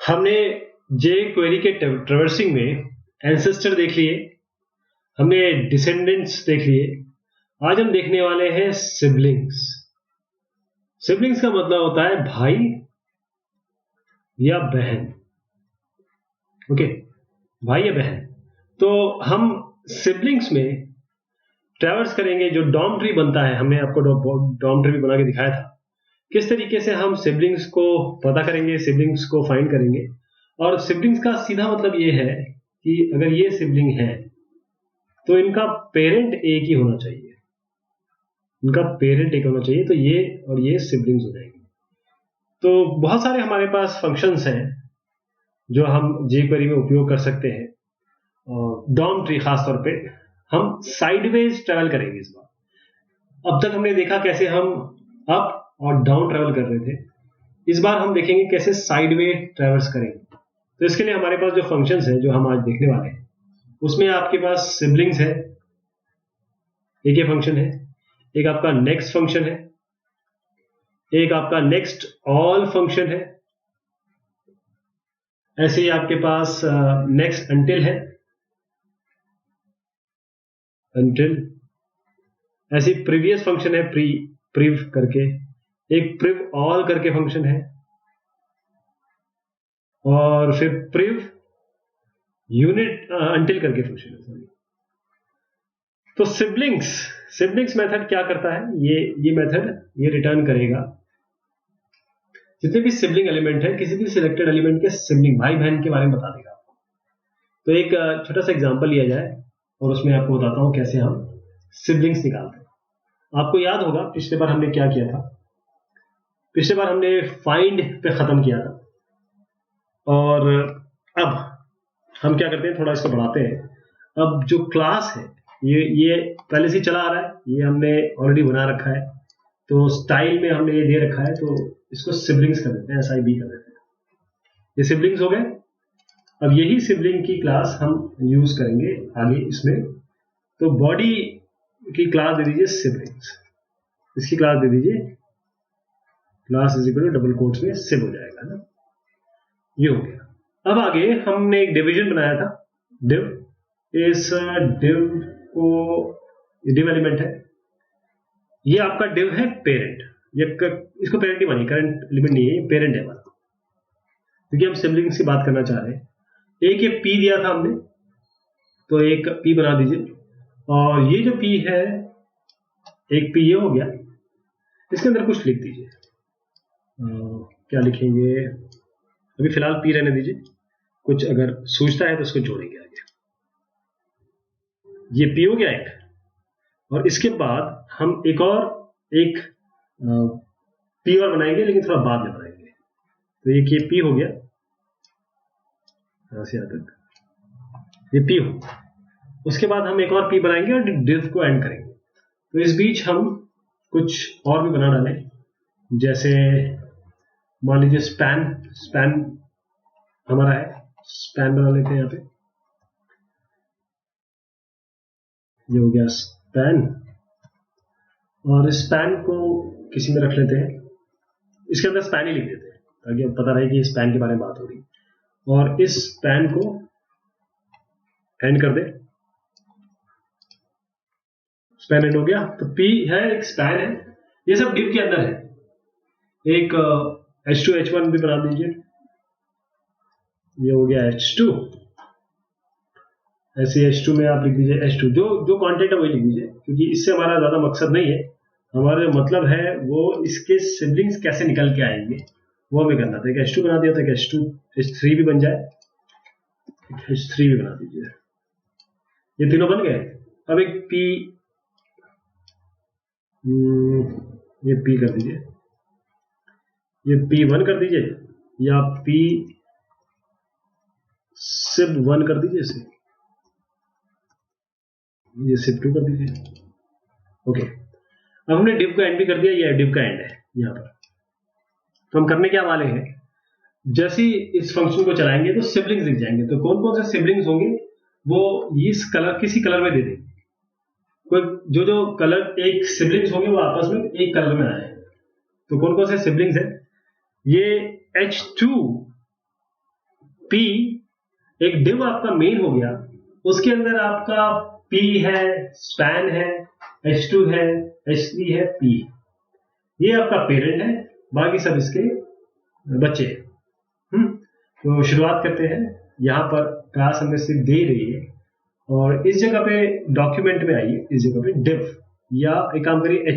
हमने जे क्वेरी के ट्रैवर्सिंग में एंसेस्टर देख लिए, हमने डिसेंडेंट्स देख लिए। आज हम देखने वाले हैं सिबलिंग्स। सिबलिंग्स का मतलब होता है भाई या बहन। ओके, भाई या बहन। तो हम सिबलिंग्स में ट्रैवर्स करेंगे, जो डॉम ट्री बनता है। हमने आपको डॉम ट्री भी बना के दिखाया था किस तरीके से हम सिबलिंग्स को पता करेंगे, सिबलिंग्स को फाइंड करेंगे। और सिबलिंग्स का सीधा मतलब ये है कि अगर ये सिबलिंग है तो इनका पेरेंट एक ही होना चाहिए, इनका पेरेंट एक होना चाहिए, तो ये और ये सिबलिंग्स हो जाएंगे। तो बहुत सारे हमारे पास फंक्शंस हैं जो हम jQuery में उपयोग कर सकते हैं। डॉम ट्री खासतौर पे हम साइडवेज ट्रेवल करेंगे इस बार। अब तक हमने देखा कैसे हम अप और डाउन ट्रेवल कर रहे थे, इस बार हम देखेंगे कैसे साइडवे ट्रेवल्स करेंगे। तो इसके लिए हमारे पास जो फंक्शंस हैं जो हम आज देखने वाले हैं, उसमें आपके पास सिबलिंग्स है, एक ये फंक्शन है, एक आपका नेक्स्ट फंक्शन है, एक आपका नेक्स्ट ऑल फंक्शन है, ऐसे ही आपके पास नेक्स्ट अंटिल है, अंटिल, ऐसे प्रीवियस फंक्शन है प्रिव करके, एक प्रिव ऑल करके फंक्शन है, और फिर प्रिव यूनिट अंटिल करके फंक्शन है। तो सिबलिंग्स मेथड क्या करता है, ये मेथड ये रिटर्न करेगा जितने भी सिबलिंग एलिमेंट है, किसी भी सिलेक्टेड एलिमेंट के सिबलिंग भाई बहन के बारे में बता देगा आपको। तो एक छोटा सा एग्जांपल लिया जाए और उसमें आपको बताता हूं कैसे हम सिबलिंग्स निकालते हैं। आपको याद होगा पिछले बार हमने क्या किया था, पिछले बार हमने फाइंड पे खत्म किया था, और अब हम क्या करते हैं, थोड़ा इसको बढ़ाते हैं। अब जो क्लास है ये पहले से चला आ रहा है, ये हमने ऑलरेडी बना रखा है, तो स्टाइल में हमने ये दे रखा है, तो इसको सिबलिंग्स कर देते हैं, SIB कर देते हैं। ये सिबलिंग्स हो गए। अब यही सिबलिंग की क्लास हम यूज करेंगे आगे इसमें। तो बॉडी की क्लास दे दीजिए सिबलिंग्स, इसकी क्लास दे दीजिए class is equal to double quotes में सिब हो जाएगा ना, ये हो गया। अब आगे हमने एक डिवीजन बनाया था, डिव। इस डिव को, डिव एलिमेंट है, ये आपका डिव है पेरेंट। इसको पेरेंट नहीं मानिए, करंट एलिमेंट नहीं है, ये पेरेंट है हमारा, क्योंकि हम सिबलिंग्स की बात करना चाह रहे हैं। एक ये पी दिया था हमने, तो एक पी बना दीजिए, और ये जो पी है, एक पी ये हो गया, इसके अंदर कुछ लिख दीजिए। क्या लिखेंगे, अभी फिलहाल पी रहने दीजिए, कुछ अगर सूझता है तो उसको जोड़ेंगे आगे। ये पी हो गया एक, और इसके बाद हम एक पी और बनाएंगे, लेकिन थोड़ा बाद में बनाएंगे। तो ये पी हो गया, यहां से यहां तक ये पी हो। उसके बाद हम एक और पी बनाएंगे और डिव को एंड करेंगे। तो इस बीच हम कुछ और भी बना डालें, जैसे मान लीजिए स्पैन हमारा है, स्पैन बना लेते हैं यहाँ पे, ये हो गया स्पैन, और स्पैन को किसी में रख लेते हैं, इसके अंदर स्पैन ही लिख देते हैं ताकि अब पता रहे कि स्पैन के बारे में बात हो रही। और इस स्पैन को एंड कर दे, स्पैन एंड हो गया। तो पी है, एक स्पैन है, ये सब डिव के अंदर है। एक H2 H1 भी बना दीजिए, ये हो गया H2। ऐसे H2 में आप लिख दीजिए H2, जो कंटेंट है वही लिख दीजिए, क्योंकि इससे हमारा ज्यादा मकसद नहीं है। हमारा जो मतलब है वो इसके सिबलिंग्स कैसे निकल के आएंगे वो हमें करना था। एक H2 बना दिया था, H2 H3 भी बन जाए, H3 भी बना दीजिए, ये तीनों बन गए। अब एक P, ये P कर दीजिए, ये P1 कर दीजिए, या P सिब 1 कर दीजिए, इसे ये सिब 2 कर दीजिए। ओके, अब हमने डिव का एंड भी कर दिया, ये डिव का एंड है यहाँ पर। तो हम करने क्या वाले हैं, जैसे ही इस फंक्शन को चलाएंगे तो सिबलिंग्स दिख जाएंगे। तो कौन कौन से सिबलिंग्स होंगे वो इस कलर, किसी कलर में दे देंगे। कोई जो कलर एक सिबलिंग्स होंगे वो आपस में एक कलर में आए। तो कौन कौन से सिबलिंग्स है, ये H2 P एक डिव आपका मेन हो गया, उसके अंदर आपका P है, स्पैन है, H2 है, H3 है, P, ये आपका पेरेंट है, बाकी सब इसके बच्चे हैं। तो शुरुआत करते हैं। यहाँ पर क्लास हमें सिर्फ दे रही है और इस जगह पे डॉक्यूमेंट में आइए, इस जगह पे डिव, या एक काम करिए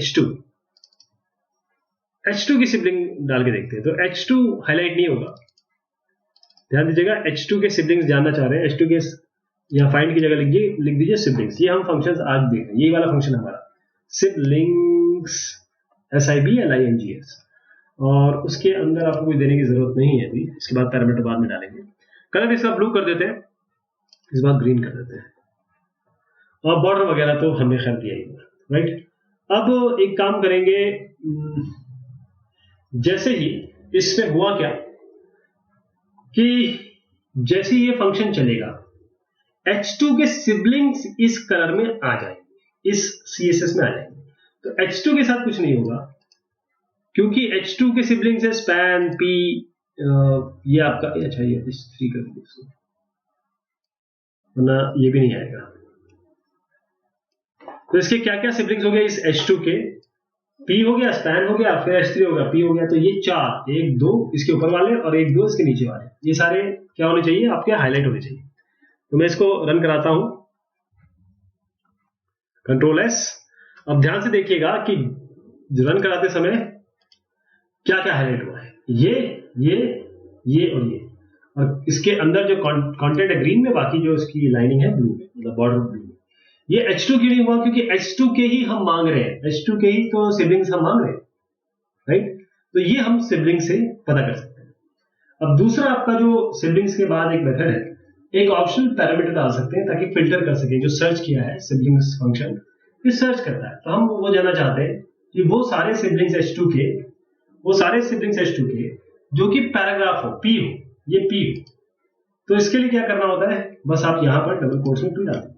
H2 की सिबलिंग डाल के देखते हैं। तो H2 हाईलाइट नहीं होगा, ध्यान दीजिएगा। H2 के सिबलिंग्स जानना चाह रहे हैं, H2 के यहाँ फाइंड की जगह लिख दीजिए सिबलिंग्स। ये हम फंक्शंस आज देख रहे हैं, यही वाला फंक्शन हमारा सिबलिंग्स, SIBLINGS, और उसके अंदर आपको कुछ देने की जरूरत नहीं है अभी, इसके बाद पैरामीटर बाद में डालेंगे। कलर इसका ब्लू कर देते हैं, इस बार ग्रीन कर देते हैं, और बॉर्डर वगैरह तो हमने खैर दिया ही, राइट। अब एक काम करेंगे, जैसे ही इसमें हुआ क्या कि जैसे ये फंक्शन चलेगा, H2 के सिबलिंग्स इस कलर में आ जाएंगे, इस CSS में आ जाएंगे। तो H2 के साथ कुछ नहीं होगा, क्योंकि H2 के सिबलिंग्स है स्पैन, P, ये आपका, अच्छा ये H3 कर दीजिए, वरना ये भी नहीं आएगा। तो इसके क्या क्या सिबलिंग्स हो गए इस H2 के? P हो गया, स्पैन हो गया, फिर H3 हो गया, P हो गया। तो ये 4, 1 2 इसके ऊपर वाले और 1 2 इसके नीचे वाले, ये सारे क्या होने चाहिए आपके? हाईलाइट होने चाहिए। तो मैं इसको रन कराता हूं, Ctrl+S। अब ध्यान से देखिएगा कि रन कराते समय क्या क्या हाईलाइट हुआ है, ये और इसके अंदर जो कंटेंट है ग्रीन में, बाकी जो इसकी लाइनिंग है ब्लू में, मतलब बॉर्डर ब्लू में। ये H2 क्यों नहीं हुआ? क्योंकि H2 के ही हम मांग रहे हैं, H2 के ही तो सिबलिंग्स हम मांग रहे हैं, राइट। तो ये हम सिबलिंग से पता कर सकते हैं। अब दूसरा आपका जो सिबलिंग्स के बाद एक मेथड है, एक ऑप्शनल पैरामीटर डाल सकते हैं ताकि फिल्टर कर सकें। जो सर्च किया है सिबलिंग्स फंक्शन, ये सर्च करता है, तो हम वो जानना चाहते हैं कि वो सारे सिबलिंग्स H2 के, जो कि पैराग्राफ हो, P हो, ये P हो। तो इसके लिए क्या करना होता है, बस आप यहां पर डबल कोट्स में P डालें,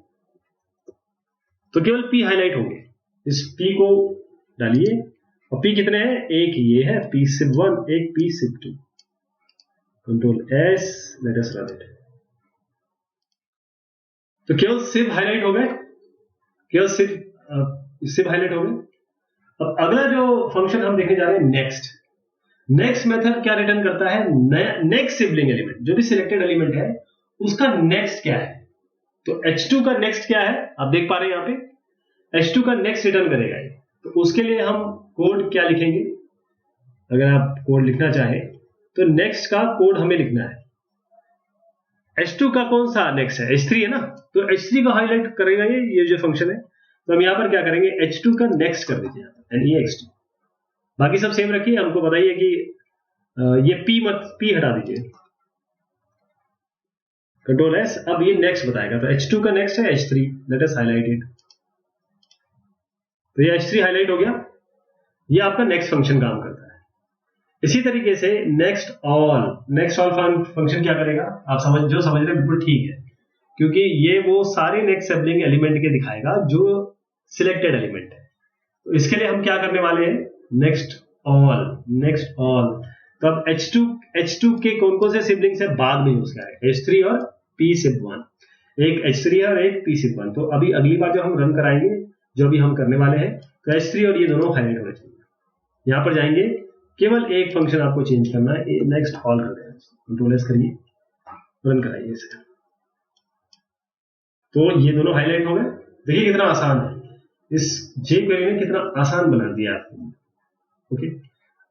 तो केवल P हाईलाइट होंगे। इस P को डालिए, और P कितने हैं? एक ये है P_sib1, एक P_sib2। Ctrl+S, let us run it. तो केवल सिब हाईलाइट हो गए, केवल सिब हाईलाइट हो गए। अब अगला जो फंक्शन हम देखने जा रहे हैं, नेक्स्ट मेथड क्या रिटर्न करता है? नेक्स्ट सिबलिंग एलिमेंट, जो भी सिलेक्टेड एलिमेंट है उसका नेक्स्ट क्या है। तो H2 का नेक्स्ट क्या है, आप देख पा रहे हैं यहाँ पे H2 का नेक्स्ट रिटर्न करेगा ये। तो उसके लिए हम कोड क्या लिखेंगे? अगर आप कोड लिखना चाहें तो नेक्स्ट का कोड हमें लिखना है। H2 का कौन सा नेक्स्ट है? H3 है ना, तो H3 को हाईलाइट करेगा ये जो फंक्शन है। तो हम यहां पर क्या करेंगे, H2 का नेक्स्ट कर दीजिए, NEXT। बाकी सब सेम रखिए, हमको बताइए कि ये P हटा दीजिए, Ctrl+S। अब ये नेक्स्ट बताएगा, तो H2 का नेक्स्ट है H3, let us highlight it. तो ये H3 हाईलाइट हो गया, ये आपका नेक्स्ट फंक्शन काम करता है। इसी तरीके से नेक्स्ट ऑल फंक्शन क्या करेगा? आप समझ रहे हैं, बिल्कुल ठीक है, क्योंकि ये वो सारे नेक्स्ट सिबलिंग एलिमेंट के दिखाएगा जो सिलेक्टेड एलिमेंट है। तो इसके लिए हम क्या करने वाले हैं, नेक्स्ट ऑल। तो अब H2 के कौन से सिबलिंग्स है बाद में यूज करेंगे, H3 और P_sib1, एक H3 और एक P_sib1। तो अभी अगली बार जो हम रन कराएंगे, जो भी हम करने वाले हैं, तो H3 और ये दोनों हाईलाइट होने चाहिए। यहां पर जाएंगे, केवल एक फंक्शन आपको चेंज करना है, नेक्स्ट ऑल कर देना, Ctrl+S करिए, रन कराइए इसे। तो ये दोनों हाईलाइट हो गए। देखिए कितना आसान है, इस jQuery ने कितना आसान बना दिया आपको। ओके,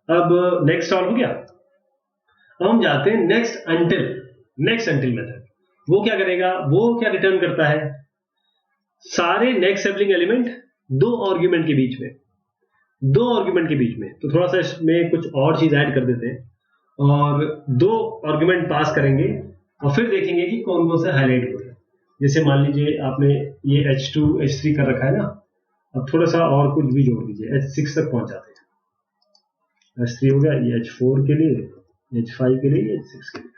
अब नेक्स्ट ऑल हो गया। अब हम जाते हैं नेक्स्ट अंटिल मेथड। वो क्या करेगा, वो क्या रिटर्न करता है? सारे नेक्स्ट सिबलिंग एलिमेंट दो आर्गुमेंट के बीच में, तो थोड़ा सा इसमें कुछ और चीज ऐड कर देते हैं और दो आर्गुमेंट पास करेंगे और फिर देखेंगे कि कौन कौन से हाईलाइट हो रहे हैं। जैसे मान लीजिए आपने ये H2 H3 कर रखा है ना, अब थोड़ा सा और कुछ भी जोड़ दीजिए, H6 तक पहुंच जाते हैं। H3 हो गया, ये H4 के लिए, H5 के लिए, H6 के लिए,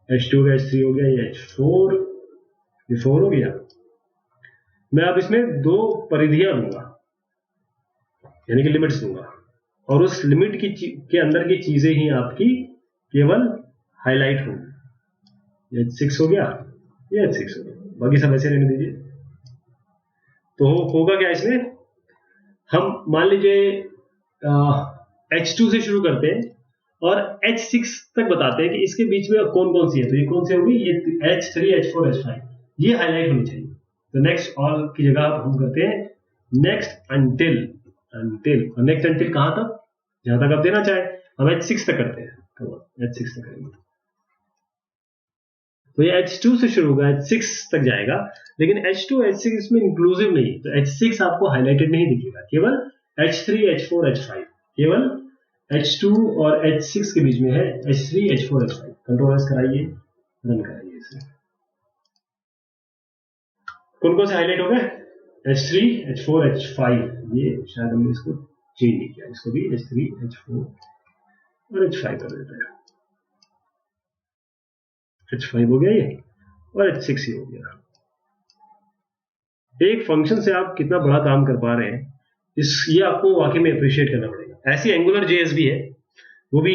H2 हो गया, H3 हो गया, ये H4, ये 4 हो गया। मैं अब इसमें दो परिधियां दूंगा, यानी कि लिमिट्स दूंगा, और उस लिमिट के अंदर की चीजें ही आपकी केवल हाईलाइट होंगी। ये H6 हो गया, ये H6 हो गया, बाकी सब ऐसे रहने दीजिए। तो होगा क्या इसमें, हम मान लीजिए H2 से शुरू करते हैं और H6 तक बताते हैं कि इसके बीच में कौन कौन सी है। तो ये कौन सी होगी, ये H3, H4, H5, ये हाईलाइट होनी चाहिए। तो नेक्स्ट ऑल की जगह हम करते हैं नेक्स्ट अंटिल, और नेक्स्ट अंटिल कहां तक, जहां तक आप देना चाहे। हम H6 तक करते हैं, H6 तक करेंगे। तो ये H2 से शुरू होगा, H6 तक जाएगा, लेकिन H2, H6 इसमें इंक्लूसिव नहीं, तो H6 आपको हाईलाइटेड नहीं दिखेगा, केवल H3, H4, H5, केवल H2 और H6 के बीच में है H3, H4, H5। Control S कराइए, रन कराइए इसे। कौन कौन से हाईलाइट हो गए, H3, H4, H5। ये शायद हमने इसको चेंज नहीं किया, इसको भी H3, H4 और H5 कर देते हैं। H5 हो गया ये, और H6 ही हो गया। एक फंक्शन से आप कितना बड़ा काम कर पा रहे हैं, ये आपको वाकई में अप्रिशिएट करना पड़ेगा। ऐसी एंगुलर JS भी है, वो भी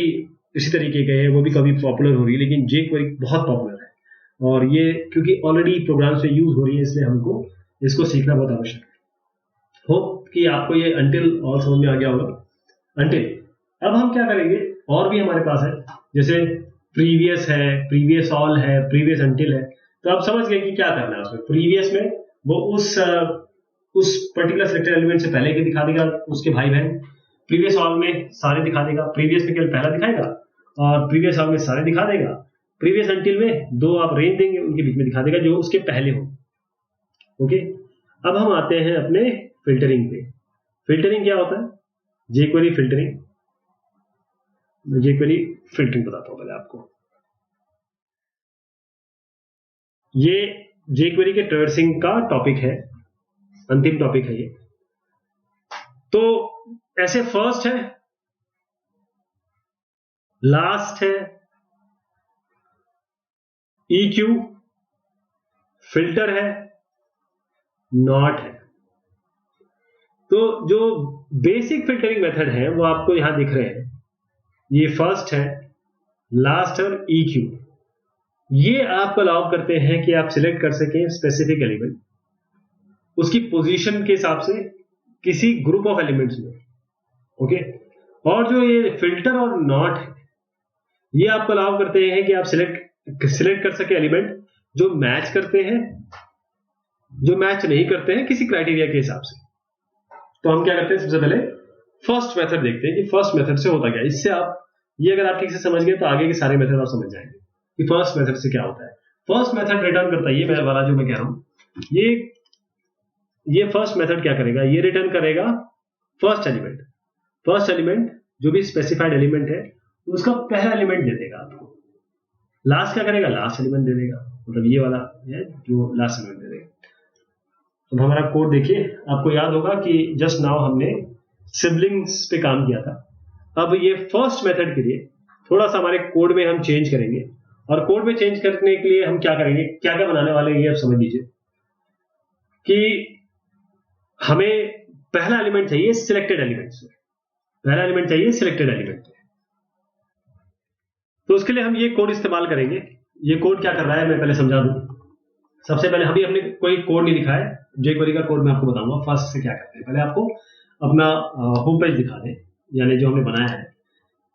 इसी तरीके के है, वो भी कभी पॉपुलर हो रही है, लेकिन jQuery बहुत पॉपुलर है, और ये क्योंकि ऑलरेडी प्रोग्राम्स में यूज हो रही है, इसलिए हमको इसको सीखना बहुत आवश्यक है। होप कि आपको ये अंटिल ऑल समझ में आ गया होगा। अंटिल, अब हम क्या करेंगे, और भी हमारे पास है, जैसे प्रीवियस है, प्रीवियस ऑल है, प्रीवियस अंटिल है। तो आप समझ गए कि क्या करना है उसमें। प्रीवियस में वो उस पर्टिकुलर सिलेक्टेड एलिमेंट से पहले के दिखा देगा उसके भाई बहन, प्रीवियस ऑल में सारे दिखा देगा, प्रीवियस में केवल पहला दिखाएगा, और प्रीवियस ऑल में सारे दिखा देगा। प्रीवियस अंटिल में दो आप रेंज देंगे, उनके बीच में दिखा देगा जो उसके पहले हो। ओके, अब हम आते हैं अपने फिल्टरिंग पे। फिल्टरिंग क्या होता है, jQuery फिल्टरिंग। मैं jQuery फिल्टरिंग बताता हूं पहले आपको। ये jQuery के ट्रैवर्सिंग का टॉपिक है, अंतिम टॉपिक है ये। तो ऐसे फर्स्ट है, लास्ट है, EQ, फिल्टर है, नॉट है। तो जो बेसिक फिल्टरिंग मेथड है वो आपको यहां दिख रहे हैं, ये फर्स्ट है, लास्ट और EQ। ये आपको अलाउ करते हैं कि आप सिलेक्ट कर सकें स्पेसिफिक एलिमेंट उसकी पोजीशन के हिसाब से किसी ग्रुप ऑफ एलिमेंट्स में। ओके, और जो ये फिल्टर और नॉट है, ये आपको अलाउ करते हैं कि आप सिलेक्ट कर सके एलिमेंट जो मैच करते हैं, जो मैच नहीं करते हैं किसी क्राइटेरिया के हिसाब से। तो हम क्या करते हैं, सबसे पहले फर्स्ट मेथड देखते हैं कि फर्स्ट मेथड से होता क्या। इससे आप ये अगर आप ठीक से समझ गए तो आगे के सारे मेथड आप समझ जाएंगे कि फर्स्ट मेथड से क्या होता है। फर्स्ट मेथड रिटर्न करता है, ये मैं वाला जो मैं कह रहा हूं, ये फर्स्ट मेथड क्या करेगा, ये रिटर्न करेगा फर्स्ट एलिमेंट। फर्स्ट एलिमेंट जो भी स्पेसिफाइड एलिमेंट है उसका पहला एलिमेंट दे देगा आपको। लास्ट क्या करेगा, लास्ट एलिमेंट दे देगा, मतलब ये वाला है जो लास्ट एलिमेंट दे देगा। तो हमारा कोड देखिए, आपको याद होगा कि जस्ट नाउ हमने सिबलिंग्स पे काम किया था। अब ये फर्स्ट मेथड के लिए थोड़ा सा हमारे कोड में हम चेंज करेंगे, और कोड में चेंज करने के लिए हम क्या करेंगे, क्या क्या बनाने वाले हैं ये आप समझ लीजिए। कि हमें पहला एलिमेंट चाहिए सिलेक्टेड एलिमेंट से, पहला एलिमेंट चाहिए सिलेक्टेड एलिमेंट से। तो उसके लिए हम ये कोड इस्तेमाल करेंगे। ये कोड क्या कर रहा है मैं पहले समझा दूं। सबसे पहले अभी हमने कोई कोड नहीं लिखा है, jQuery का कोड मैं आपको बताऊंगा फर्स्ट से क्या करते हैं। पहले आपको अपना होम पेज दिखा दें, यानी जो हमने बनाया है।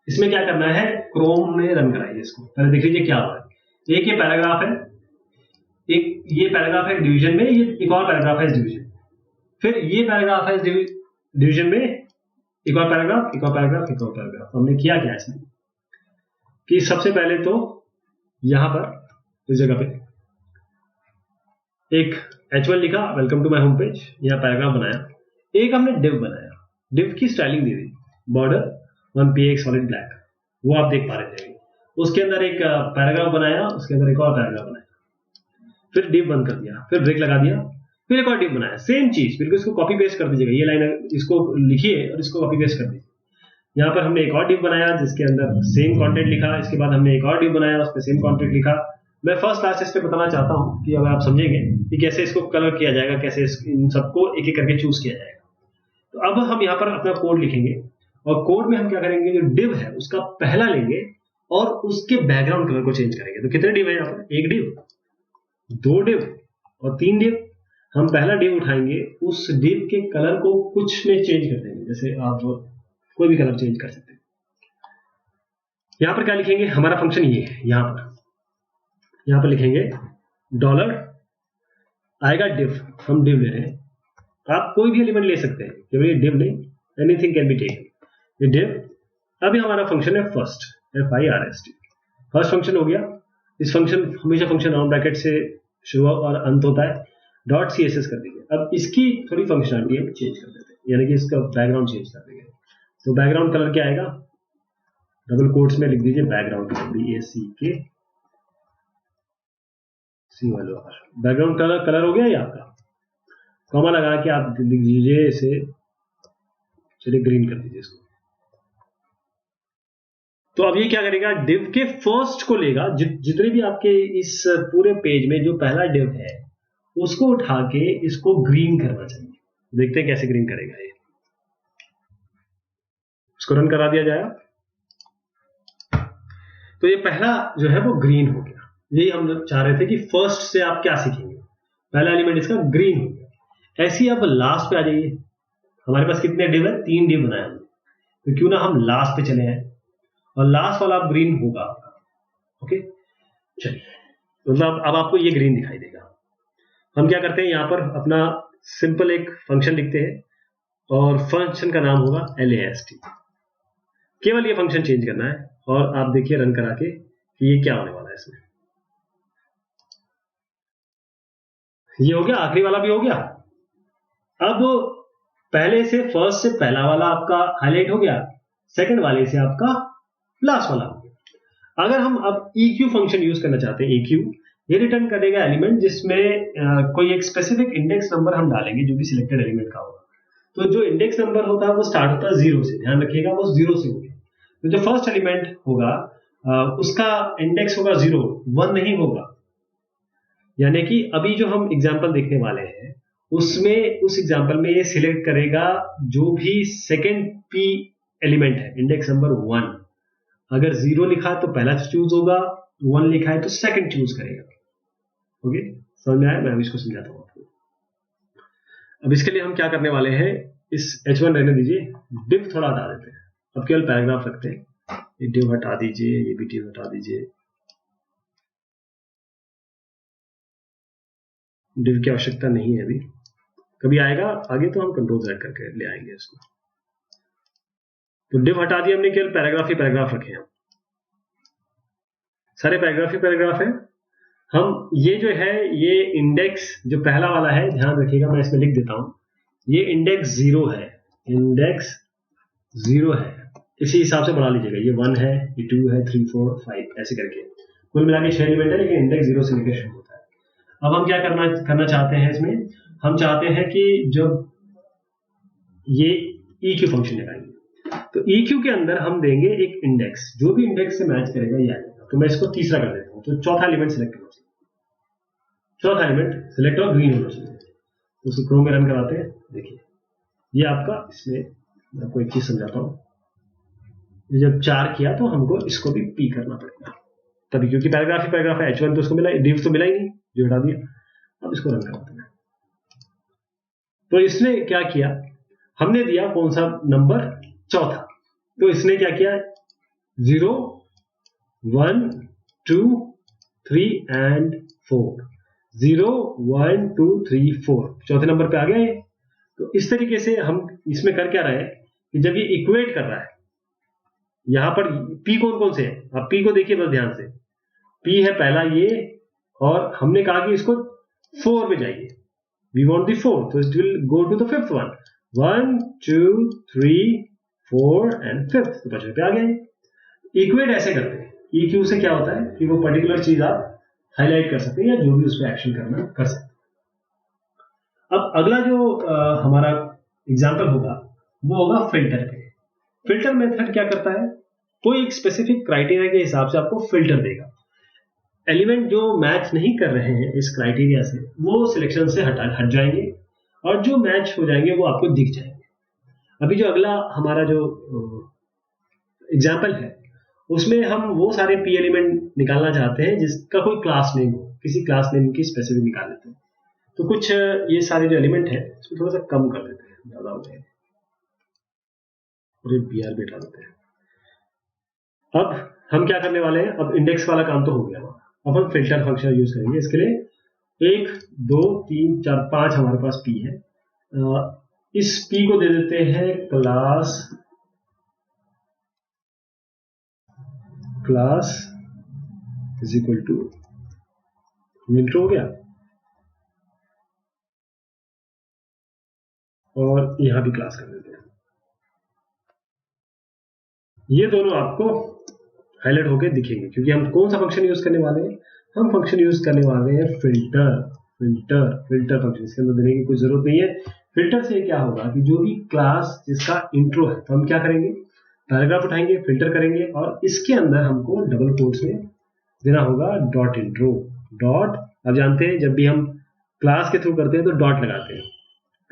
इसमें क्या करना है, क्रोम में रन कराइए इसको। पहले देख लीजिए क्या हुआ है। एक ये पैराग्राफ है, एक ये पैराग्राफ है डिवीजन में, ये एक और पैराग्राफ है इस डिवीजन, फिर ये पैराग्राफ है इस डिवीजन में, एक और पैराग्राफ, एक और पैराग्राफ, एक और पैराग्राफ। हमने किया क्या इसमें कि सबसे पहले तो यहां पर इस जगह पे एक H1 लिखा, welcome to my home page, यहां पैराग्राफ बनाया। एक हमने डिव बनाया, डिव की स्टाइलिंग दे दी, बॉर्डर 1px सॉलिड ब्लैक, वो आप देख पा रहे थे। उसके अंदर एक पैराग्राफ बनाया, उसके अंदर एक और पैराग्राफ बनाया, फिर डिव बंद कर दिया, फिर ब्रेक लगा दिया, फिर एक और डिव बनाया। सेम चीज, बिल्कुल इसको कॉपी पेस्ट कर दीजिएगा। ये लाइन इसको लिखिए और इसको कॉपी पेस्ट कर दीजिए। यहाँ पर हमने एक और डिव बनाया जिसके अंदर सेम कंटेंट लिखा, इसके बाद हमने एक और डिव बनाया उसमें सेम कंटेंट लिखा। मैं फर्स्ट लास्ट इस पे बताना चाहता हूँ कि अगर आप समझेंगे कि कैसे इसको कलर किया जाएगा, कैसे इन सबको एक एक करके चूज किया जाएगा। तो अब हम यहाँ पर अपना कोड लिखेंगे, और कोड में हम क्या करेंगे, जो डिव है उसका पहला लेंगे और उसके बैकग्राउंड कलर को चेंज करेंगे। तो कितने डिव है यहाँ पर? एक डिव, दो डिव और तीन डिव। हम पहला डिव उठाएंगे, उस डिव के कलर को कुछ में चेंज कर देंगे, जैसे आप कोई भी कलर चेंज कर सकते हैं। यहां पर क्या लिखेंगे? हमारा फंक्शन ये है, यहां पर लिखेंगे डॉलर, आएगा डिव, हम डिव ले रहे हैं। आप कोई भी एलिमेंट ले सकते हैं, केवल ये डिव नहीं, एनीथिंग कैन बी टेकन। ये डिव, अभी हमारा फंक्शन है फर्स्ट, FIRST, फर्स्ट फंक्शन हो गया। इस फंक्शन, हमेशा फंक्शन राउंड ब्रैकेट से शुरू और अंत होता है, डॉट CSS कर देंगे। अब इसकी थोड़ी फंक्शनलिटी हम चेंज कर देते हैं, यानी कि इसका बैकग्राउंड चेंज कर देंगे। तो बैकग्राउंड कलर क्या आएगा? डबल कोट्स में लिख दीजिए background colour, BACK COLOR। Background colour हो गया ये आपका। कॉमा लगा के आप लिख दीजिए इसे, चलिए ग्रीन कर दीजिए इसको। तो अब ये क्या करेगा? डिव के फर्स्ट को लेगा, जितने भी आपके इस पूरे पेज में जो पहला डिव है उसको उठा के इसको ग्रीन करना चाहिए। देखते हैं कैसे ग्रीन करेगा ये। इसको रन करा दिया जाएगा, तो ये पहला जो है वो ग्रीन हो गया। यही हम चाह रहे थे कि फर्स्ट से आप क्या सीखेंगे, पहला एलिमेंट इसका ग्रीन हो गया। ऐसे ही अब लास्ट पे आ जाइए। हमारे पास कितने डिव है? 3 डिव बनाए हमने, तो क्यों ना हम लास्ट पे चले आए, और लास्ट वाला अब ग्रीन होगा आपका। ओके, चलिए, मतलब अब आपको ये ग्रीन दिखाई देगा। हम क्या करते हैं, यहां पर अपना सिंपल एक फंक्शन लिखते हैं और फंक्शन का नाम होगा LAST। केवल ये फंक्शन चेंज करना है, और आप देखिए रन करा के कि ये क्या होने वाला है इसमें। ये हो गया, आखिरी वाला भी हो गया। अब पहले से, फर्स्ट से पहला वाला आपका हाईलाइट हो गया, सेकंड वाले से आपका लास्ट वाला हो गया। अगर हम अब EQ फंक्शन यूज करना चाहते हैं, EQ ये रिटर्न करेगा एलिमेंट जिसमें कोई एक स्पेसिफिक इंडेक्स नंबर हम डालेंगे जो भी सिलेक्टेड एलिमेंट का होगा। तो जो इंडेक्स नंबर होता है वो स्टार्ट होता है 0 से, ध्यान रखिएगा वो 0 से होगा। तो जो फर्स्ट एलिमेंट होगा उसका इंडेक्स होगा 0, 1 नहीं होगा। यानी कि अभी जो हम एग्जाम्पल देखने वाले हैं उसमें, उस एग्जाम्पल में ये सिलेक्ट करेगा जो भी सेकेंड P एलिमेंट है, इंडेक्स नंबर 1। अगर 0 लिखा है तो पहला चूज होगा, 1 लिखा है तो सेकंड चूज करेगा। ओके, समझ में आया? मैं अभी इसको समझाता हूं आपको। अब इसके लिए हम क्या करने वाले हैं, इस H1 रहने दीजिए, डिव थोड़ा हटा देते हैं, अब केवल पैराग्राफ रखते हैं। ये डिव हटा दीजिए, ये भी डिव हटा दीजिए, डिव की आवश्यकता नहीं है अभी, कभी आएगा आगे तो हम कंट्रोल Z करके ले आएंगे इसको। तो डिव हटा दिया हमने, केवल पैराग्राफ ही पैराग्राफ रखे हैं, सारे पैराग्राफ ही पैराग्राफ है। हम ये जो है, ये इंडेक्स जो पहला वाला है, ध्यान रखिएगा मैं इसमें लिख देता हूं, ये इंडेक्स 0 है, इंडेक्स 0 है, इसी हिसाब से बढ़ा लीजिएगा। ये 1 है, ये 2 है, 3, 4, 5 ऐसे करके कुल मिला के 6 एलिमेंट है, लेकिन इंडेक्स 0 से लेकर शुरू होता है। अब हम क्या करना चाहते हैं इसमें, हम चाहते हैं कि जब ये EQ फंक्शन लगाएंगे तो EQ के अंदर हम देंगे एक इंडेक्स, जो भी इंडेक्स से मैच करेगा ये आएगा। तो मैं इसको तीसरा कर देता हूं, तो चौथा एलिमेंट सिलेक्ट होना चाहिए, चौथा एलिमेंट सिलेक्ट और ग्रीन होना चाहिए। तो उसको क्रोम में रन कराते हैं। देखिए ये आपका, इसमें मैं आपको एक चीज समझाता हूं, जब 4 किया तो हमको इसको भी P करना पड़ेगा तभी, क्योंकि पैराग्राफ ही पैराग्राफ है। H1 तो उसको मिला, डिव तो मिला ही नहीं, जो हटा दिया। अब इसको रन कराते हैं। तो इसने क्या किया, हमने दिया कौन सा नंबर, चौथा। तो इसने क्या किया, 0, 1, 2, 3 एंड 4, 0, 1, 2, 3, 4 चौथे नंबर पे आ गया ये। तो इस तरीके से हम इसमें कर क्या रहे हैं कि जब ये इक्वेट कर रहा है, यहां पर P कौन कौन से है, आप P को देखिए बस ध्यान से। P है पहला ये, और हमने कहा कि इसको 4 में जाइए, वी वांट द 4, तो it will go to the 5th one, 1, 2, 3, 4 and 5th, तो 5वें पे आ गए। इक्वेट ऐसे करते हैं। EQ से क्या होता है कि वो पर्टिकुलर चीज आप हाईलाइट कर सकते हैं या जो भी उस पर एक्शन करना कर सकते हैं। अब अगला जो हमारा एग्जाम्पल होगा वो होगा फिल्टर पे। फिल्टर मेथड क्या करता है, कोई एक स्पेसिफिक क्राइटेरिया के हिसाब से आपको फिल्टर देगा। एलिमेंट जो मैच नहीं कर रहे हैं इस क्राइटेरिया से, वो सिलेक्शन से हट जाएंगे, और जो मैच हो जाएंगे वो आपको दिख जाएंगे। अभी जो अगला हमारा जो एग्जाम्पल है उसमें हम वो सारे पी एलिमेंट निकालना चाहते हैं जिसका कोई क्लास नेम हो, किसी क्लास नेम की स्पेसिफिक निकाल लेते हैं। तो कुछ ये सारे जो एलिमेंट है इसको थोड़ा सा कम कर देते हैं, ज्यादा हो गए और बी आर बिठा देते हैं। अब हम क्या करने वाले हैं, अब इंडेक्स वाला काम तो हो गया, अब हम फिल्टर फंक्शन यूज करेंगे। इसके लिए 1 2 3 4 5 हमारे पास पी है। इस पी को दे देते हैं class is equal to intro हो गया, और यहां भी क्लास कर देते हैं। ये दोनों आपको हाईलाइट होके दिखेंगे क्योंकि हम कौन सा फंक्शन यूज करने वाले हैं, हम फंक्शन यूज करने वाले हैं फिल्टर फंक्शन। इसके अंदर देने की कोई जरूरत नहीं है। फिल्टर से क्या होगा कि जो भी क्लास जिसका इंट्रो है, तो हम क्या करेंगे, पैराग्राफ उठाएंगे, फिल्टर करेंगे, और इसके अंदर हमको डबल कोट्स में देना होगा डॉट इंट्रो डॉट। अब जानते हैं जब भी हम क्लास के थ्रू करते हैं तो डॉट लगाते हैं,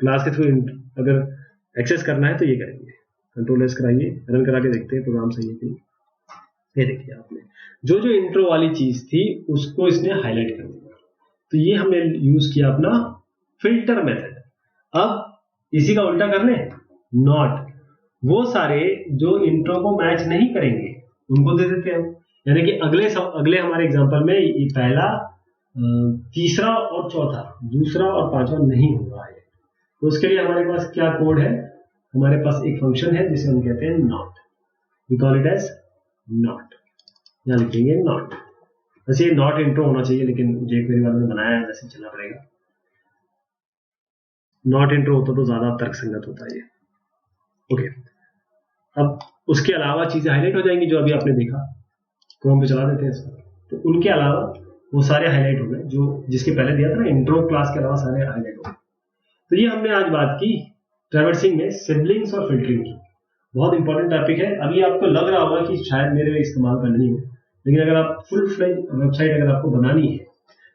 क्लास के थ्रू अगर एक्सेस करना है तो ये करेंगे। कंट्रोल एस कराइए, रन करा के देखते हैं प्रोग्राम सही है कि नहीं। ये देखिए आपने जो जो इंट्रो वाली चीज थी उसको इसने हाईलाइट कर दिया। तो ये हमने यूज किया अपना फिल्टर मेथड। अब इसी का उल्टा कर लें, नॉट। वो सारे जो इंट्रो को मैच नहीं करेंगे उनको दे देते हैं। यानी कि अगले हमारे एग्जांपल में ये पहला, तीसरा और चौथा, दूसरा और पांचवा नहीं हो रहा है। तो उसके लिए हमारे पास क्या कोड है, हमारे पास एक फंक्शन है जिसे हम कहते हैं naught. We call it as naught, यहां लिखेंगे नॉट। वैसे ये नॉट इंट्रो होना चाहिए, लेकिन jQuery वालों ने बनाया है वैसे चलना पड़ेगा। नॉट इंट्रो होता तो ज्यादा तर्कसंगत होता है ये। ओके, अब उसके अलावा चीजें हाईलाइट हो जाएंगी जो अभी आपने देखा। क्रोम पे चला देते हैं इसको, तो उनके अलावा वो सारे हाईलाइट हो गए जो जिसके पहले दिया था ना, इंट्रो क्लास के अलावा सारे हाईलाइट हो गए। तो ये हमने आज बात की ट्रैवर्सिंग में सिबलिंग्स और फिल्टरिंग की। बहुत इंपॉर्टेंट टॉपिक है। अभी आपको लग रहा होगा कि शायद मेरे इस्तेमाल करनी है, लेकिन अगर आप फुल फ्लेज वेबसाइट अगर आपको बनानी है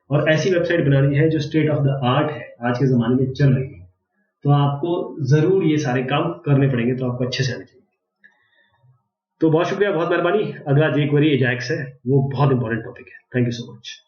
और ऐसी वेबसाइट बनानी है जो स्टेट ऑफ द आर्ट है, आज के जमाने में चल रही है, तो आपको जरूर ये सारे काम करने पड़ेंगे। तो आपको अच्छे से आने चाहिए। तो बहुत शुक्रिया, बहुत मेहरबानी। अगला jQuery एजाक्स है, वो बहुत इंपॉर्टेंट टॉपिक है। Thank you so much.